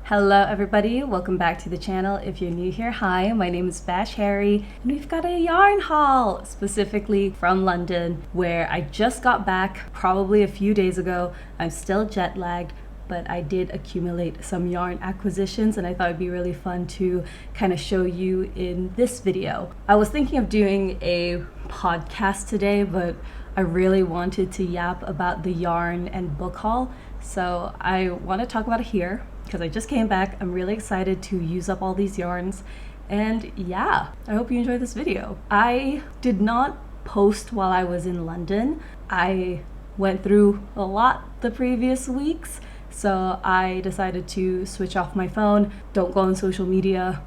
Hello everybody, welcome back to the channel. If you're new here, hi, my name is Bash Harry and we've got a yarn haul specifically from London where I just got back probably a few days ago. I'm still jet lagged, but I did accumulate some yarn acquisitions and I thought it'd be really fun to kind of show you in this video. I was thinking of doing a podcast today, but I really wanted to yap about the yarn and book haul, so I want to talk about it here because I just came back. I'm really excited to use up all these yarns, and yeah, I hope you enjoy this video. I did not post while I was in London. I went through a lot the previous weeks, so I decided to switch off my phone, don't go on social media,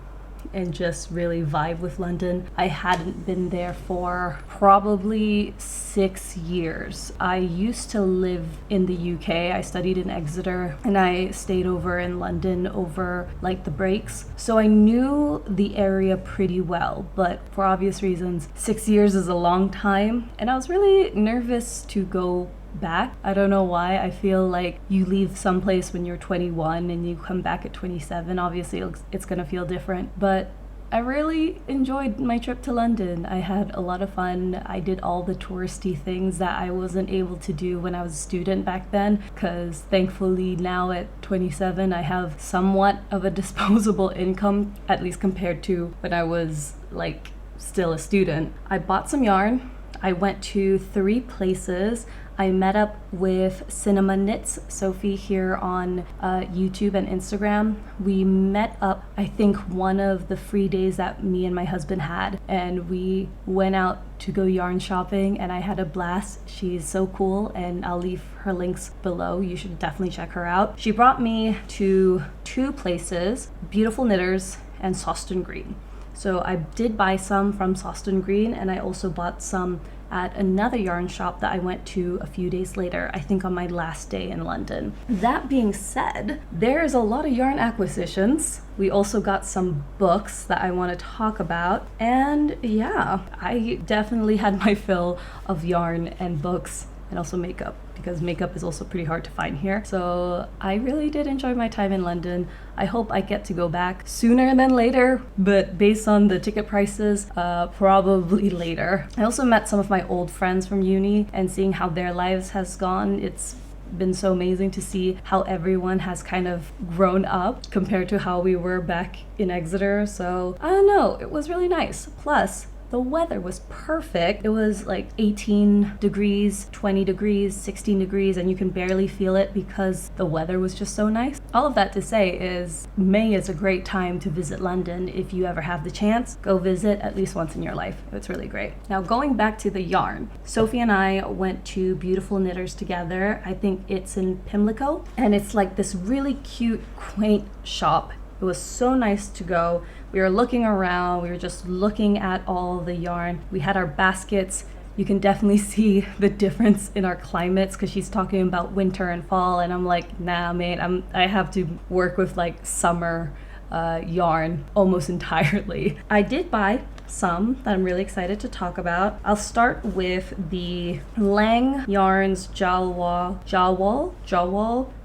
and just really vibe with London. I hadn't been there for probably 6 years. I used to live in the UK. I studied in Exeter and I stayed over in London over like the breaks. So I knew the area pretty well, but for obvious reasons, 6 years is a long time and I was really nervous to go back. I don't know why. I feel like you leave someplace when you're 21 and you come back at 27. Obviously it's gonna feel different, but I really enjoyed my trip to London. I had a lot of fun. I did all the touristy things that I wasn't able to do when I was a student back then, because thankfully now at 27 I have somewhat of a disposable income, at least compared to when I was like still a student. I bought some yarn. I went to 3 places. I met up with Cinema Knits Sophie here on YouTube and Instagram. We met up, I think, one of the free days that me and my husband had, and we went out to go yarn shopping and I had a blast. She's so cool and I'll leave her links below. You should definitely check her out. She brought me to 2 places, Beautiful Knitters and Sauer Green. So I did buy some from Sauer Green and I also bought some at another yarn shop that I went to a few days later, I think on my last day in London. That being said, there's a lot of yarn acquisitions. We also got some books that I want to talk about, and yeah, I definitely had my fill of yarn and books and also makeup, because makeup is also pretty hard to find here. So I really did enjoy my time in London. I hope I get to go back sooner than later, but based on the ticket prices, probably later. I also met some of my old friends from uni, and seeing how their lives has gone, it's been so amazing to see how everyone has kind of grown up compared to how we were back in Exeter. So I don't know, it was really nice. Plus, the weather was perfect. It was like 18 degrees, 20 degrees, 16 degrees, and you can barely feel it because the weather was just so nice. All of that to say is May is a great time to visit London. If you ever have the chance, go visit at least once in your life. It's really great. Now, going back to the yarn, Sophie and I went to Beautiful Knitters together. I think it's in Pimlico, and it's like this really cute, quaint shop. It was so nice to go. We were looking around, we were just looking at all the yarn. We had our baskets. You can definitely see the difference in our climates because she's talking about winter and fall, and I'm like, nah, mate, I have to work with like summer yarn almost entirely. I did buy some that I'm really excited to talk about. I'll start with the Lang Yarns Jawoll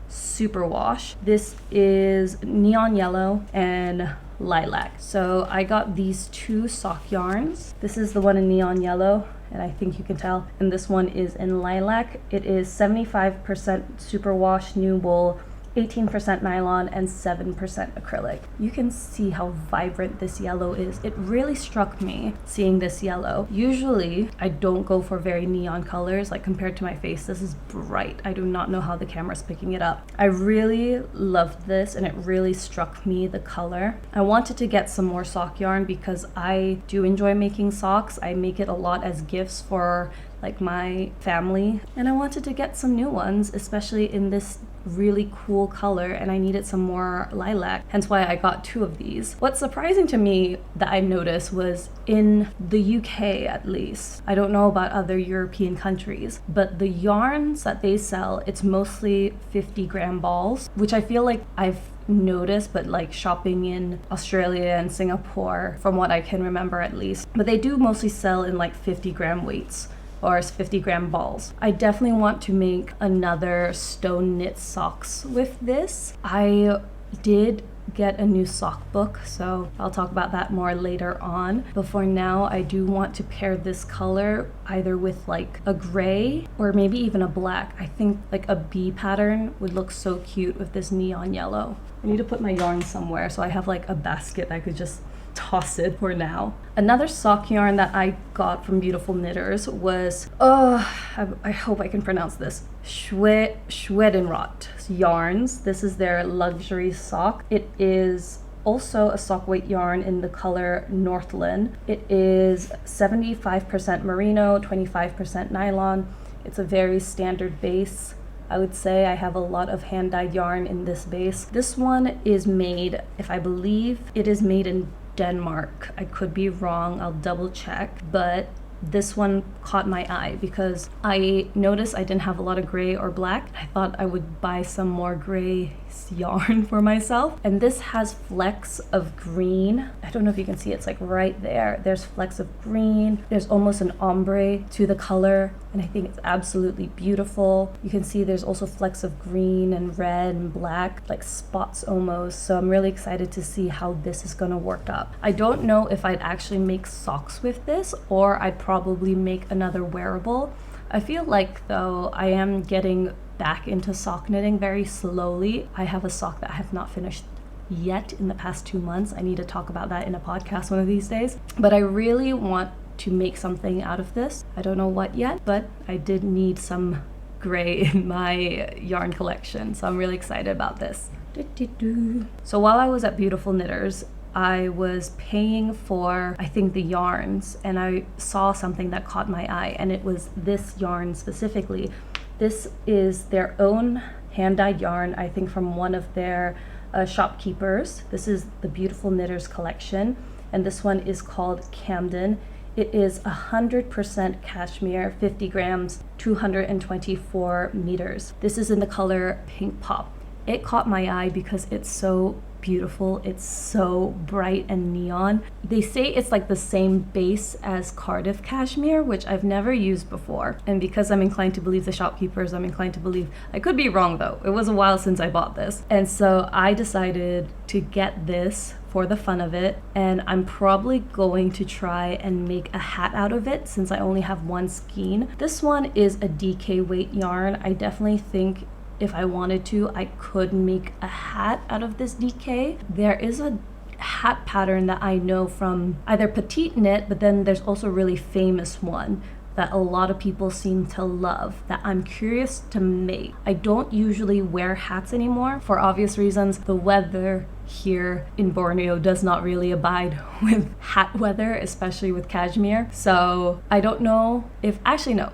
Superwash. This is neon yellow and lilac. So I got these 2 sock yarns. This is the one in neon yellow, and I think you can tell, and this one is in lilac. It is 75% superwash new wool, 18% nylon, and 7% acrylic. You can see how vibrant this yellow is. It really struck me seeing this yellow. Usually I don't go for very neon colors, like compared to my face, this is bright. I do not know how the camera's picking it up. I really loved this and it really struck me, the color. I wanted to get some more sock yarn because I do enjoy making socks. I make it a lot as gifts for like my family, and I wanted to get some new ones, especially in this really cool color, and I needed some more lilac, hence why I got 2 of these. What's surprising to me that I noticed was in the UK, at least, I don't know about other European countries, but the yarns that they sell, it's mostly 50-gram balls, which I feel like I've noticed, but like shopping in Australia and Singapore, from what I can remember at least, but they do mostly sell in like 50-gram weights or 50-gram balls. I definitely want to make another stone knit socks with this. I did get a new sock book, so I'll talk about that more later on. But for now, I do want to pair this color either with like a gray or maybe even a black. I think like a bee pattern would look so cute with this neon yellow. I need to put my yarn somewhere so I have like a basket I could just toss it for now. Another sock yarn that I got from Beautiful Knitters was, I hope I can pronounce this, Schwedenrot yarns. This is their luxury sock. It is also a sock weight yarn in the color Northland. It is 75% merino, 25% nylon. It's a very standard base. I would say I have a lot of hand-dyed yarn in this base. This one is made, if I believe, it is made in Denmark. I could be wrong, I'll double check, but this one caught my eye because I noticed I didn't have a lot of gray or black. I thought I would buy some more gray yarn for myself. And this has flecks of green. I don't know if you can see, it's like right there. There's flecks of green. There's almost an ombre to the color, and I think it's absolutely beautiful. You can see there's also flecks of green and red and black, like spots almost. So I'm really excited to see how this is gonna work up. I don't know if I'd actually make socks with this, or I'd probably make another wearable. I feel like though I am getting back into sock knitting very slowly. I have a sock that I have not finished yet in the past 2 months. I need to talk about that in a podcast one of these days. But I really want to make something out of this. I don't know what yet, but I did need some gray in my yarn collection. So I'm really excited about this. So while I was at Beautiful Knitters, I was paying for, I think, the yarns, and I saw something that caught my eye, and it was this yarn specifically. This is their own hand-dyed yarn, I think from one of their shopkeepers. This is the Beautiful Knitters collection, and this one is called Camden. It is 100% cashmere, 50 grams, 224 meters. This is in the color Pink Pop. It caught my eye because it's so beautiful. It's so bright and neon. They say it's like the same base as Cardiff cashmere, which I've never used before. And because I'm inclined to believe the shopkeepers, I'm inclined to believe, I could be wrong though. It was a while since I bought this. And so I decided to get this for the fun of it. And I'm probably going to try and make a hat out of it since I only have one skein. This one is a DK weight yarn. I definitely think if I wanted to, I could make a hat out of this DK. There is a hat pattern that I know from either Petite Knit, but then there's also a really famous one that a lot of people seem to love that I'm curious to make. I don't usually wear hats anymore for obvious reasons. The weather here in Borneo does not really abide with hat weather, especially with cashmere. So I don't know if, actually no.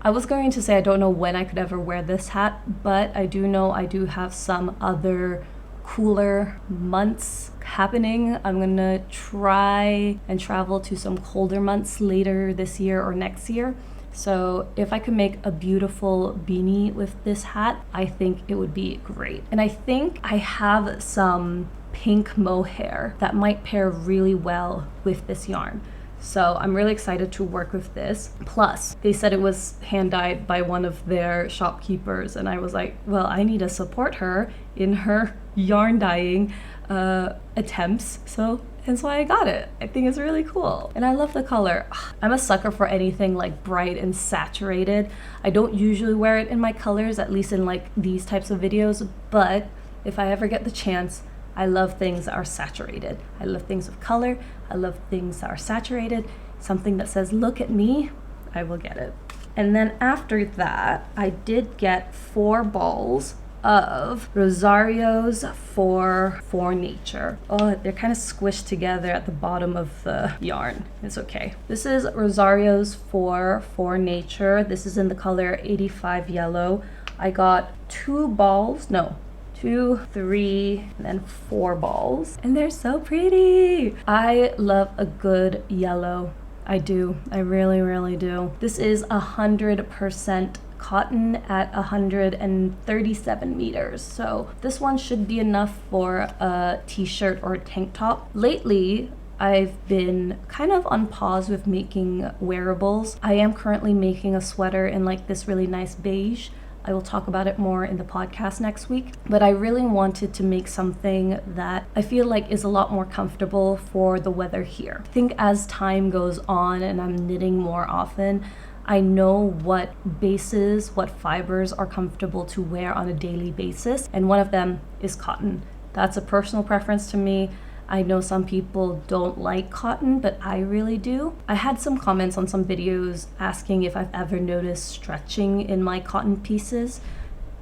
I was going to say I don't know when I could ever wear this hat, but I do know I do have some other cooler months happening. I'm gonna try and travel to some colder months later this year or next year. So if I could make a beautiful beanie with this hat, I think it would be great. And I think I have some pink mohair that might pair really well with this yarn. So I'm really excited to work with this. Plus, they said it was hand-dyed by one of their shopkeepers, and I was like, well, I need to support her in her yarn dyeing attempts. So that's why I got it. I think it's really cool. And I love the color. I'm a sucker for anything like bright and saturated. I don't usually wear it in my colors, at least in like these types of videos, but if I ever get the chance, I love things that are saturated. I love things with color. I love things that are saturated. Something that says, look at me, I will get it. And then after that, I did get 4 balls of Rosarios for Nature. Oh, they're kind of squished together at the bottom of the yarn. It's okay. This is Rosarios for Nature. This is in the color 85 yellow. I got 2 balls, no, 2, 3, and then 4 balls. And they're so pretty. I love a good yellow. I do. I really, really do. This is 100% cotton at 137 meters. So this one should be enough for a t-shirt or a tank top. Lately, I've been kind of on pause with making wearables. I am currently making a sweater in like this really nice beige. I will talk about it more in the podcast next week. But I really wanted to make something that I feel like is a lot more comfortable for the weather here. I think as time goes on and I'm knitting more often, I know what bases, what fibers are comfortable to wear on a daily basis, and one of them is cotton. That's a personal preference to me. I know some people don't like cotton, but I really do. I had some comments on some videos asking if I've ever noticed stretching in my cotton pieces.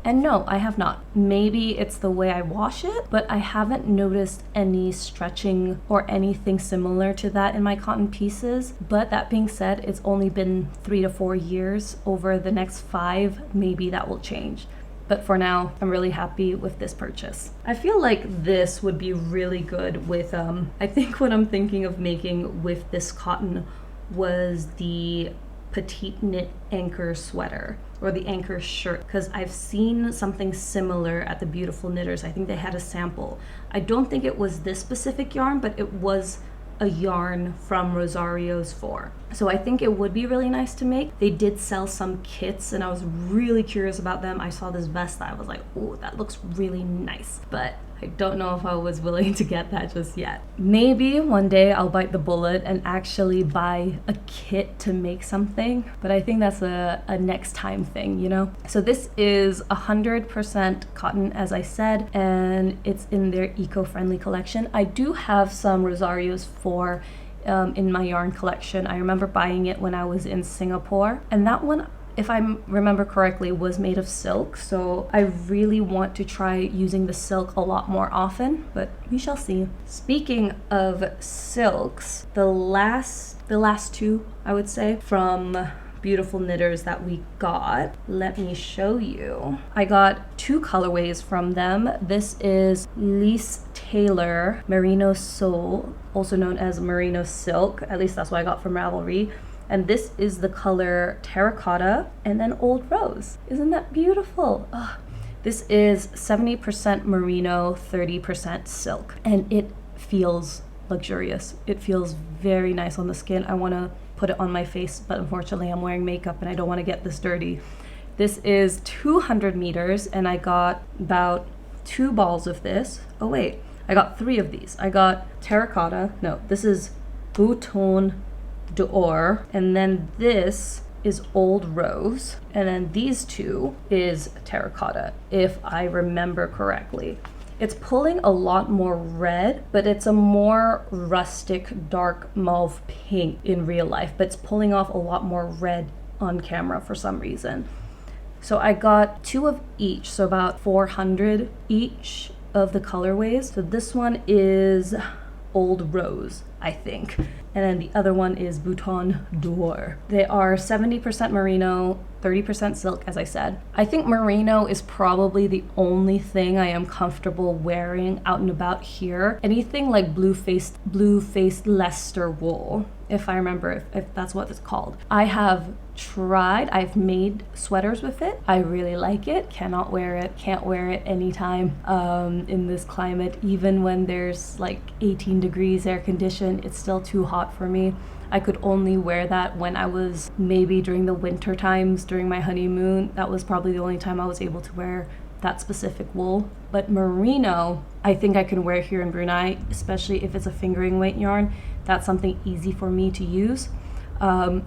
And no, I have not. Maybe it's the way I wash it, but I haven't noticed any stretching or anything similar to that in my cotton pieces. But that being said, it's only been 3 to 4 years. Over the next 5, maybe that will change. But for now, I'm really happy with this purchase. I feel like this would be really good with, I think what I'm thinking of making with this cotton was the petite knit anchor sweater or the anchor shirt, because I've seen something similar at the Beautiful Knitters. I think they had a sample. I don't think it was this specific yarn, but it was a yarn from Rosario's 4. So I think it would be really nice to make. They did sell some kits and I was really curious about them. I saw this vest that I was like, oh, that looks really nice. But I don't know if I was willing to get that just yet. Maybe one day I'll bite the bullet and actually buy a kit to make something. But I think that's a next time thing, you know? So this is 100% cotton, as I said, and it's in their eco-friendly collection. I do have some Rosario's 4 in my yarn collection. I remember buying it when I was in Singapore, and that one, if I remember correctly, was made of silk. So I really want to try using the silk a lot more often, but we shall see. Speaking of silks, the last 2, I would say, from Beautiful Knitters that we got, let me show you. I got 2 colorways from them. This is Lise Tailor Merino Soul, also known as Merino Silk. At least that's what I got from Ravelry. And this is the color Terracotta and then Old Rose. Isn't that beautiful? Ugh. This is 70% merino, 30% silk, and it feels luxurious. It feels very nice on the skin. I want to put it on my face, but unfortunately I'm wearing makeup and I don't want to get this dirty. This is 200 meters and I got about 2 balls of this. Oh wait, I got 3 of these. I got Terracotta. No, this is Bouton d'Or, and then this is Old Rose, and then these 2 is Terracotta, if I remember correctly. It's pulling a lot more red, but it's a more rustic, dark mauve pink in real life, but it's pulling off a lot more red on camera for some reason. So I got 2 of each, so about 400 each of the colorways. So this one is Old Rose, I think. And then the other one is Bouton d'Or. They are 70% merino, 30% silk, as I said. I think merino is probably the only thing I am comfortable wearing out and about here. Anything like blue-faced Leicester wool, if I remember if that's what it's called. I have tried, I've made sweaters with it. I really like it. Cannot wear it, can't wear it anytime in this climate. Even when there's like 18 degrees air conditioned, it's still too hot for me. I could only wear that when I was maybe during the winter times, during my honeymoon. That was probably the only time I was able to wear that specific wool. But merino, I think I can wear here in Brunei, especially if it's a fingering weight yarn. That's something easy for me to use,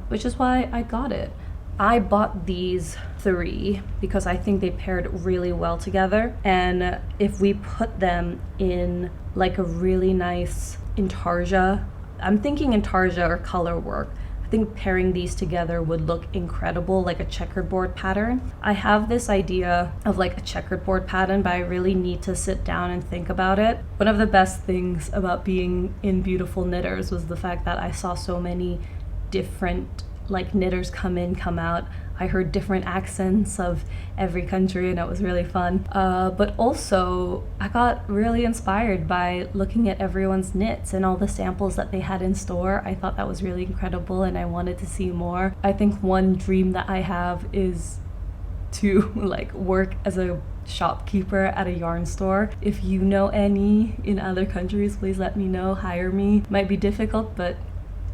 which is why I got it. I bought these 3 because I think they paired really well together, and if we put them in like a really nice intarsia, I'm thinking intarsia or color work, I think pairing these together would look incredible, like a checkerboard pattern. I have this idea of like a checkerboard pattern, but I really need to sit down and think about it. One of the best things about being in Beautiful Knitters was the fact that I saw so many different like knitters come in, come out. I heard different accents of every country and it was really fun. But also I got really inspired by looking at everyone's knits and all the samples that they had in store. I thought that was really incredible and I wanted to see more. I think one dream that I have is to like work as a shopkeeper at a yarn store. If you know any in other countries, please let me know, hire me. Might be difficult, but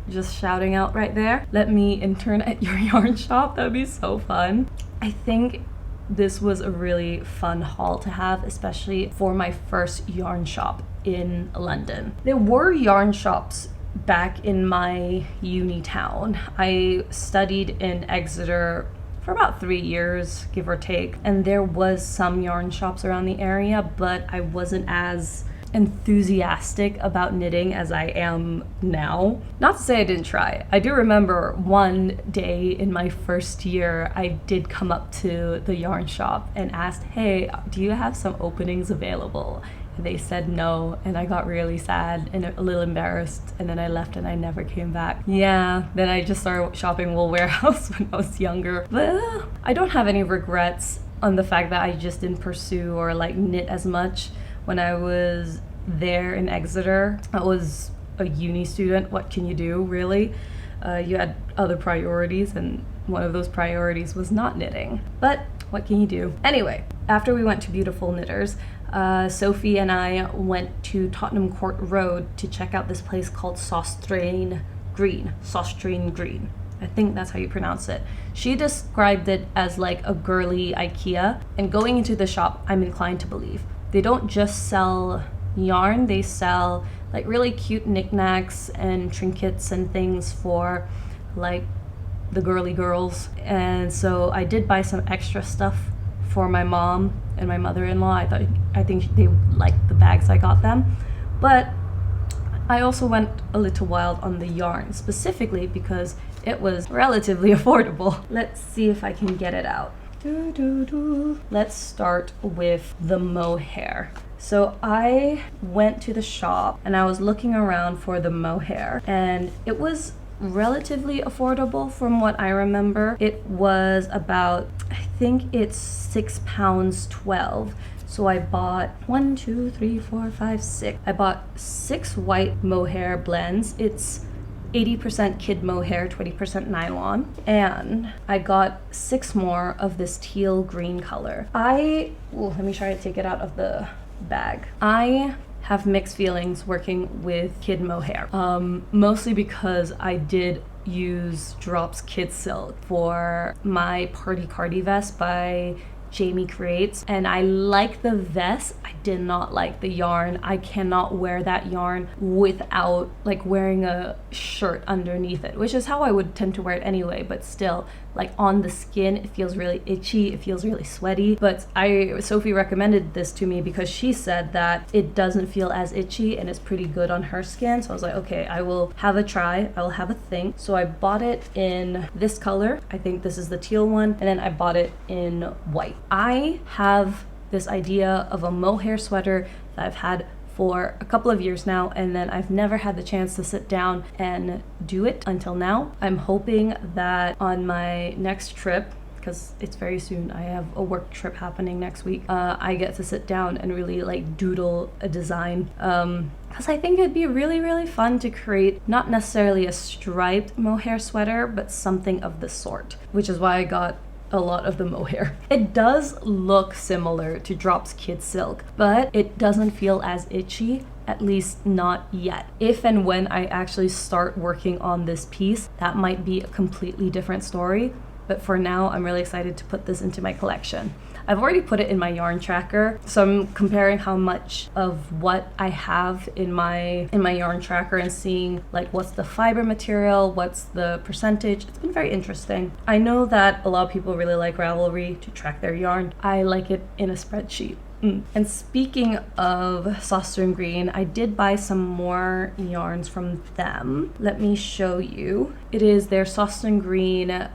just shouting out right there. Let me intern at your yarn shop. That would be so fun. I think this was a really fun haul to have, especially for my first yarn shop in London. There were yarn shops back in my uni town. I studied in Exeter for about 3 years, give or take, and there was some yarn shops around the area, but I wasn't as enthusiastic about knitting as I am now. Not to say I didn't try. I do remember one day in my first year, I did come up to the yarn shop and asked, hey, do you have some openings available? And they said no, and I got really sad and a little embarrassed, and then I left and I never came back. Yeah, then I just started shopping Wool Warehouse when I was younger. But I don't have any regrets on the fact that I just didn't pursue or like knit as much when I was there in Exeter. I was a uni student. What can you do, really? You had other priorities, and one of those priorities was not knitting. But what can you do? Anyway, after we went to Beautiful Knitters, Sophie and I went to Tottenham Court Road to check out this place called Søstrene Green. Søstrene Green. I think that's how you pronounce it. She described it as like a girly IKEA, and going into the shop, I'm inclined to believe. They don't just sell yarn, they sell like really cute knickknacks and trinkets and things for like the girly girls. And so I did buy some extra stuff for my mom and my mother-in-law. I think they liked the bags I got them. But I also went a little wild on the yarn, specifically because it was relatively affordable. Let's see if I can get it out. Let's start with the Mohair. So I went to the shop and I was looking around for the Mohair, and it was relatively affordable from what I remember. It was about, I think it's £6.12. So I bought 1, 2, 3, 4, 5, 6. I bought 6 white mohair blends. It's 80% kid mohair, 20% nylon. And I got 6 more of this teal green color. Let me try to take it out of the bag. I have mixed feelings working with kid mohair, mostly because I did use Drops Kid Silk for my Party Cardi vest by Jamie Creates, and I like the vest. I did not like the yarn. I cannot wear that yarn without like wearing a shirt underneath it, which is how I would tend to wear it anyway, but still, like on the skin, it feels really itchy, it feels really sweaty. But Sophie recommended this to me because she said that it doesn't feel as itchy and it's pretty good on her skin. So I was like, okay, I will have a try, I will have a think. So I bought it in this color. I think this is the teal one, and then I bought it in white. I have this idea of a mohair sweater that I've had for a couple of years now, and then I've never had the chance to sit down and do it until now. I'm hoping that on my next trip, because it's very soon, I have a work trip happening next week, I get to sit down and really like doodle a design, because I think it'd be really, really fun to create not necessarily a striped mohair sweater, but something of the sort, which is why I got a lot of the mohair. It does look similar to Drops Kid Silk, but it doesn't feel as itchy, at least not yet. If and when I actually start working on this piece, that might be a completely different story. But for now, I'm really excited to put this into my collection. I've already put it in my yarn tracker, so I'm comparing how much of what I have in my yarn tracker and seeing like what's the fiber material, what's the percentage. It's been very interesting. I know that a lot of people really like Ravelry to track their yarn. I like it in a spreadsheet. And speaking of Søstrene Green, I did buy some more yarns from them. Let me show you. It is their Søstrene Green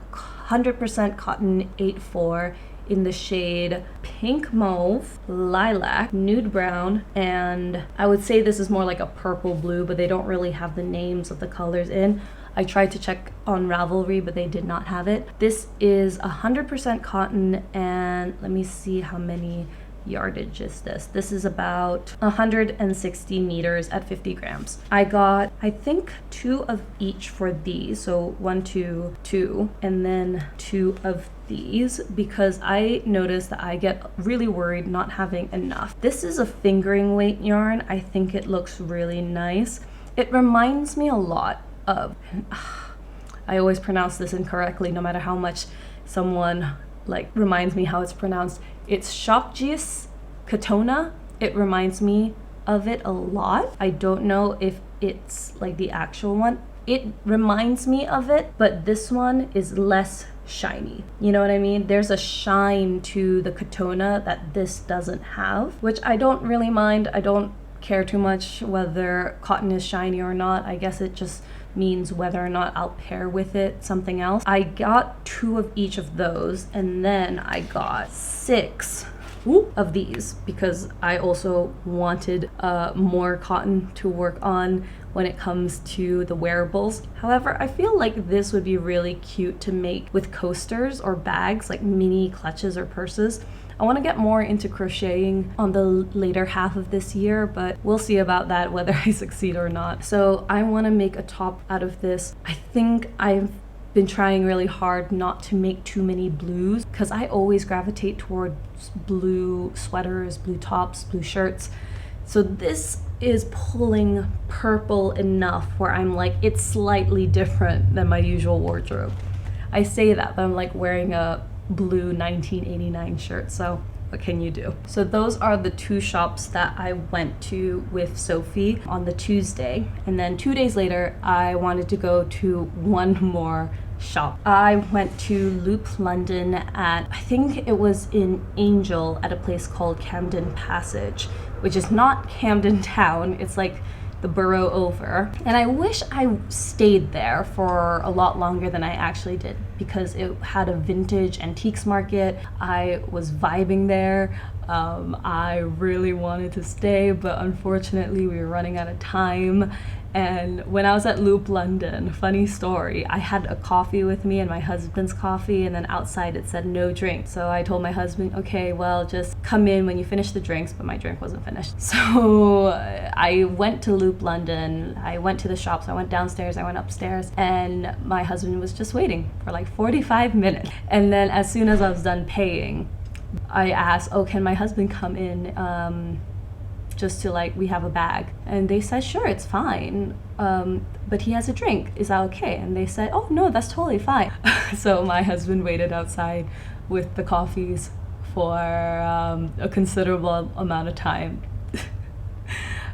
100% cotton 8/4 in the shade Pink Mauve, Lilac, Nude Brown, and I would say this is more like a purple blue, but they don't really have the names of the colors in. I tried to check on Ravelry, but they did not have it. This is 100% cotton, and let me see how many yardage is this. This is about 160 meters at 50 grams. I got, I think, 2 of each for these. So 1, 2, 2, and then 2 of these, because I noticed that I get really worried not having enough. This is a fingering weight yarn. I think it looks really nice. It reminds me a lot of, I always pronounce this incorrectly no matter how much someone like reminds me how it's pronounced. It's Shopjius Katona. It reminds me of it a lot. I don't know if it's like the actual one. It reminds me of it, but this one is less shiny. You know what I mean? There's a shine to the Katona that this doesn't have, which I don't really mind. I don't care too much whether cotton is shiny or not. I guess it just means whether or not I'll pair with it something else. I got 2 of each of those, and then I got 6 of these because I also wanted more cotton to work on when it comes to the wearables. However, I feel like this would be really cute to make with coasters or bags, like mini clutches or purses. I want to get more into crocheting on the later half of this year, but we'll see about that, whether I succeed or not. So I want to make a top out of this. I think I've been trying really hard not to make too many blues because I always gravitate towards blue sweaters, blue tops, blue shirts. So this is pulling purple enough where I'm like, it's slightly different than my usual wardrobe. I say that, but I'm like wearing a blue 1989 shirt, so what can you do? So those are the 2 shops that I went to with Sophie on the Tuesday, and then 2 days later I wanted to go to one more shop. I went to Loop London at, I think it was in Angel, at a place called Camden Passage, which is not Camden Town, it's like the borough over. And I wish I stayed there for a lot longer than I actually did because it had a vintage antiques market. I was vibing there. I really wanted to stay, but unfortunately we were running out of time. And when I was at Loop London, funny story, I had a coffee with me and my husband's coffee, and then outside it said no drink. So I told my husband, okay, well, just come in when you finish the drinks, but my drink wasn't finished. So I went to Loop London, I went to the shops, I went downstairs, I went upstairs, and my husband was just waiting for like 45 minutes. And then as soon as I was done paying, I asked, oh, can my husband come in just to like, we have a bag? And they said, sure, it's fine. But he has a drink, is that okay? And they said, oh no, that's totally fine. So my husband waited outside with the coffees for a considerable amount of time.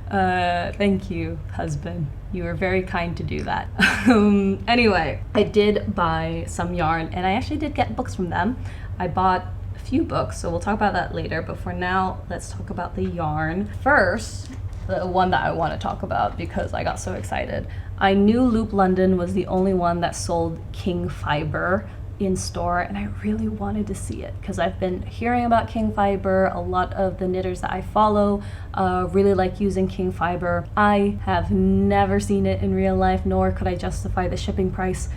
Thank you, husband. You were very kind to do that. Anyway, I did buy some yarn, and I actually did get books from them. I bought few books, so we'll talk about that later, but for now let's talk about the yarn. First, the one that I want to talk about because I got so excited. I knew Loop London was the only one that sold Qing Fibre in store, and I really wanted to see it because I've been hearing about Qing Fibre. A lot of the knitters that I follow really like using Qing Fibre. I have never seen it in real life, nor could I justify the shipping price.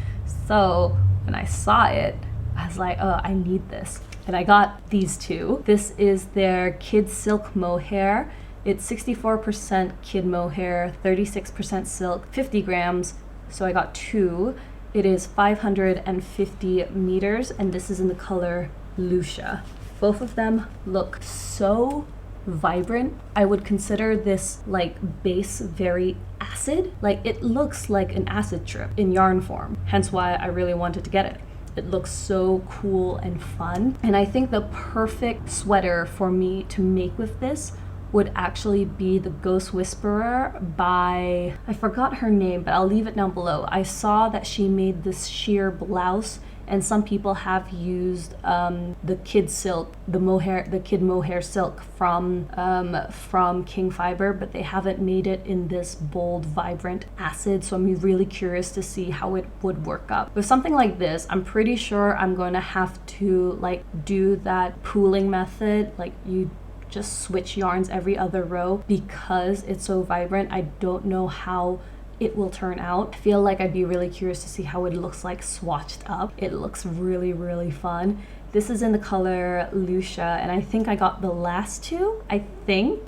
So when I saw it, I was like, oh, I need this. And I got these 2. This is their Kid Silk Mohair. It's 64% kid mohair, 36% silk, 50 grams. So I got 2. It is 550 meters, and this is in the color Lucia. Both of them look so vibrant. I would consider this like base very acid. Like it looks like an acid trip in yarn form. Hence why I really wanted to get it. It looks so cool and fun. And I think the perfect sweater for me to make with this would actually be the Ghost Whisperer by, I forgot her name, but I'll leave it down below. I saw that she made this sheer blouse, and some people have used the kid silk, the kid mohair silk from Qing Fibre, but they haven't made it in this bold, vibrant acid. So I'm really curious to see how it would work up. With something like this, I'm pretty sure I'm going to have to like do that pooling method, like you just switch yarns every other row because it's so vibrant. I don't know how it will turn out. I feel like I'd be really curious to see how it looks like swatched up. It looks really, really fun. This is in the color Lucia, and I think I got the last 2, I think.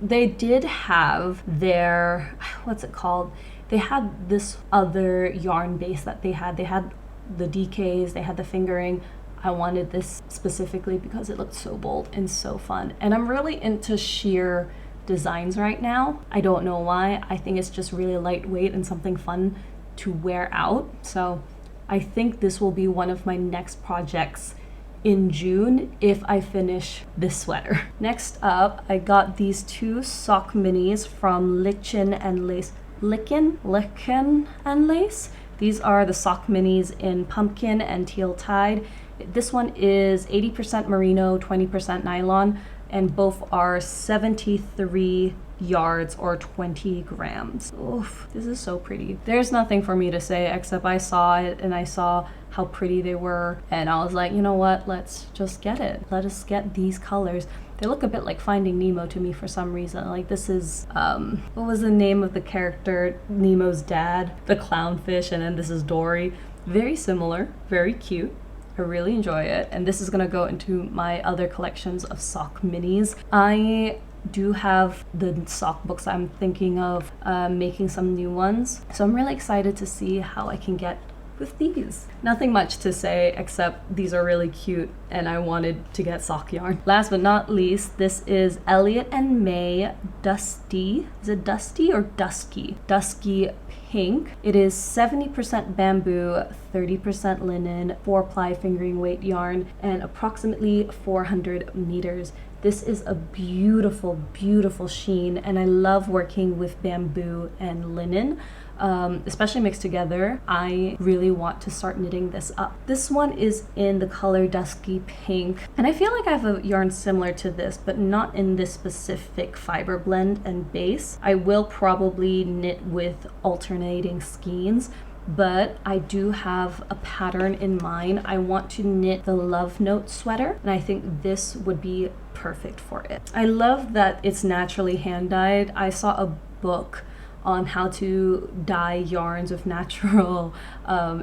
They did have their, what's it called? They had this other yarn base that they had. They had the DKs, they had the fingering. I wanted this specifically because it looked so bold and so fun. And I'm really into sheer designs right now. I don't know why. I think it's just really lightweight and something fun to wear out. So I think this will be one of my next projects in June if I finish this sweater. Next up, I got these two sock minis from Licken and Lace. Licken and Lace. These are the sock minis in pumpkin and teal tide. This one is 80% merino, 20% nylon, and both are 73 yards or 20 grams. Oof, this is so pretty. There's nothing for me to say except I saw it and I saw how pretty they were, and I was like, you know what, let's just get it. Let us get these colors. They look a bit like Finding Nemo to me for some reason. Like this is, what was the name of the character? Nemo's dad, the clownfish, and then this is Dory. Very similar, very cute. I really enjoy it, and this is gonna go into my other collections of sock minis. I do have the sock books. I'm thinking of making some new ones, so I'm really excited to see how I can get with these. Nothing much to say except these are really cute and I wanted to get sock yarn. Last but not least, this is Elliot and May Dusty. Is it Dusty or Dusky? Dusky Pink. It is 70% bamboo, 30% linen, 4-ply fingering weight yarn, and approximately 400 meters. This is a beautiful, beautiful sheen, and I love working with bamboo and linen. Especially mixed together. I really want to start knitting this up. This one is in the color Dusky Pink, and I feel like I have a yarn similar to this, but not in this specific fiber blend and base. I will probably knit with alternating skeins, but I do have a pattern in mind. I want to knit the Love Note sweater, and I think this would be perfect for it. I love that it's naturally hand dyed. I saw a book on how to dye yarns with natural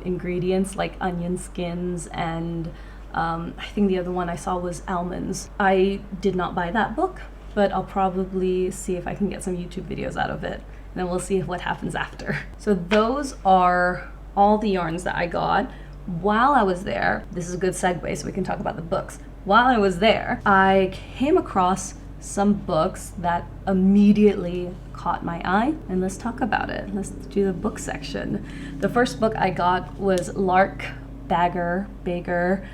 ingredients like onion skins, and I think the other one I saw was almonds. I did not buy that book, but I'll probably see if I can get some YouTube videos out of it, and then we'll see what happens after. So those are all the yarns that I got while I was there. This is a good segue so we can talk about the books. While I was there, I came across some books that immediately caught my eye, and let's talk about it. Let's do the book section. The first book I got was Laerke Bager.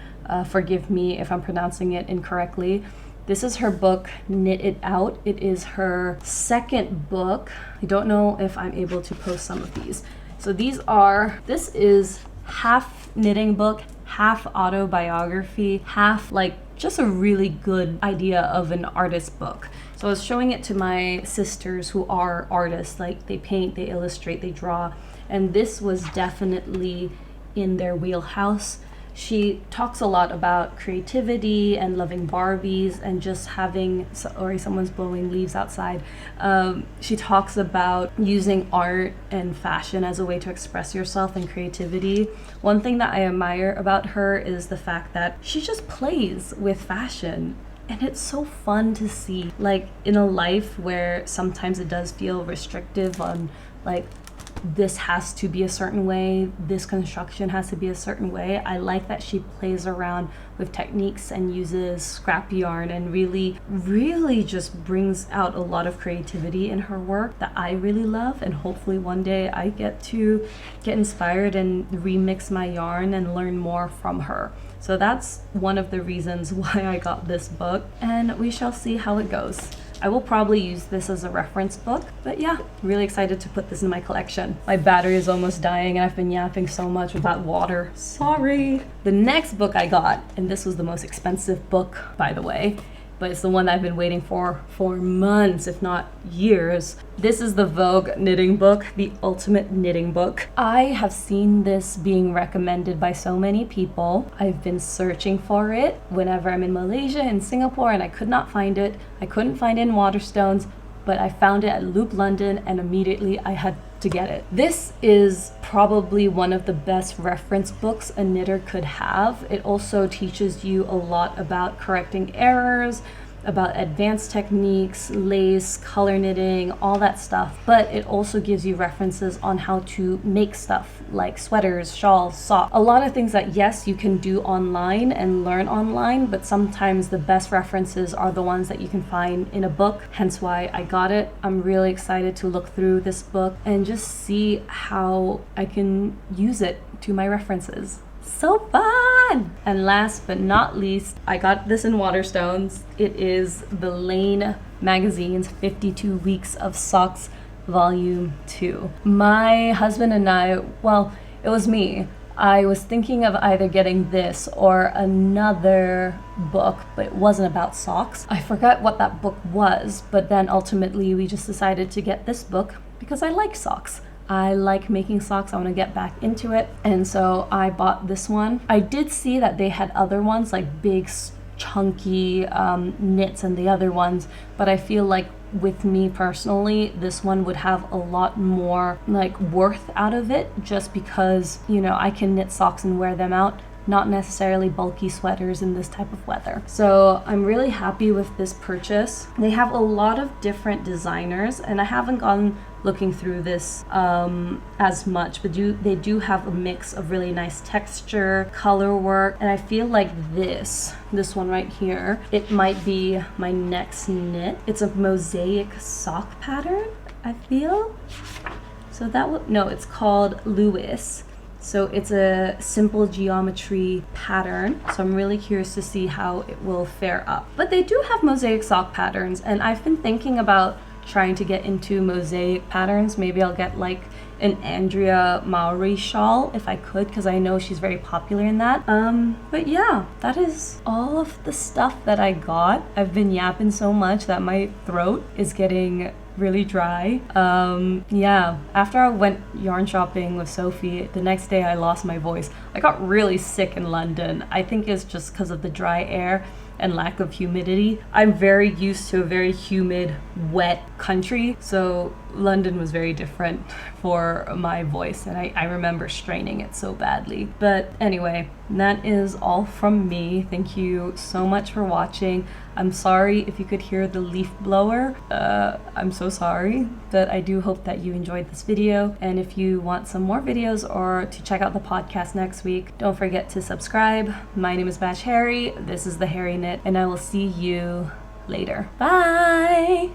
Forgive me if I'm pronouncing it incorrectly. This is her book, Knit It Out. It is her second book. I don't know if I'm able to post some of these. So this is half knitting book, half autobiography, half like just a really good idea of an artist book. So I was showing it to my sisters who are artists, like they paint, they illustrate, they draw, and this was definitely in their wheelhouse. She talks a lot about creativity and loving Barbies and just having, sorry, someone's blowing leaves outside. She talks about using art and fashion as a way to express yourself and creativity. One thing that I admire about her is the fact that she just plays with fashion. And it's so fun to see, like in a life where sometimes it does feel restrictive on like, this has to be a certain way, this construction has to be a certain way. I like that she plays around with techniques and uses scrap yarn and really just brings out a lot of creativity in her work that I really love, and hopefully one day I get to get inspired and remix my yarn and learn more from her. So that's one of the reasons why I got this book, and we shall see how it goes. I will probably use this as a reference book, but yeah, really excited to put this in my collection. My battery is almost dying and I've been yapping so much without water. Sorry. The next book I got, and this was the most expensive book, by the way, but it's the one that I've been waiting for months, if not years. This is the Vogue knitting book, the ultimate knitting book. I have seen this being recommended by so many people. I've been searching for it whenever I'm in Malaysia and Singapore, and I could not find it. I couldn't find it in Waterstones, but I found it at Loop London, and immediately I had to get it. This is probably one of the best reference books a knitter could have. It also teaches you a lot about correcting errors, about advanced techniques, lace, color knitting, all that stuff. But it also gives you references on how to make stuff like sweaters, shawls, socks. A lot of things that, yes, you can do online and learn online, but sometimes the best references are the ones that you can find in a book, hence why I got it. I'm really excited to look through this book and just see how I can use it to my references. So fun! fun. And last but not least, I got this in Waterstones. It is the Lane magazine's 52 Weeks of Socks Volume 2. My husband and I, well, it was me. I was thinking of either getting this or another book, but it wasn't about socks. I forgot what that book was, but then ultimately we just decided to get this book because I like socks. I like making socks. I want to get back into it. And so I bought this one. I did see that they had other ones, like big chunky knits and the other ones, but I feel like with me personally, this one would have a lot more like worth out of it, just because, you know, I can knit socks and wear them out, not necessarily bulky sweaters in this type of weather. So I'm really happy with this purchase. They have a lot of different designers, and I haven't gone looking through this as much, but they do have a mix of really nice texture, color work, and I feel like this one right here, it might be my next knit. It's a mosaic sock pattern, I feel. So that would, no, it's called Lewis. So it's a simple geometry pattern. So I'm really curious to see how it will fare up. But they do have mosaic sock patterns, and I've been thinking about trying to get into mosaic patterns. Maybe I'll get like an Andrea Maury shawl if I could, because I know she's very popular in that. But yeah, that is all of the stuff that I got. I've been yapping so much that my throat is getting really dry. Yeah, after I went yarn shopping with Sophie, the next day I lost my voice. I got really sick in London. I think it's just because of the dry air and lack of humidity. I'm very used to a very humid, wet country, so London was very different for my voice, and I remember straining it so badly. But anyway, that is all from me. Thank you so much for watching. I'm sorry if you could hear the leaf blower. I'm so sorry, but I do hope that you enjoyed this video. And if you want some more videos or to check out the podcast next week, don't forget to subscribe. My name is Bash Harry. This is The Hairy Knit, and I will see you later. Bye!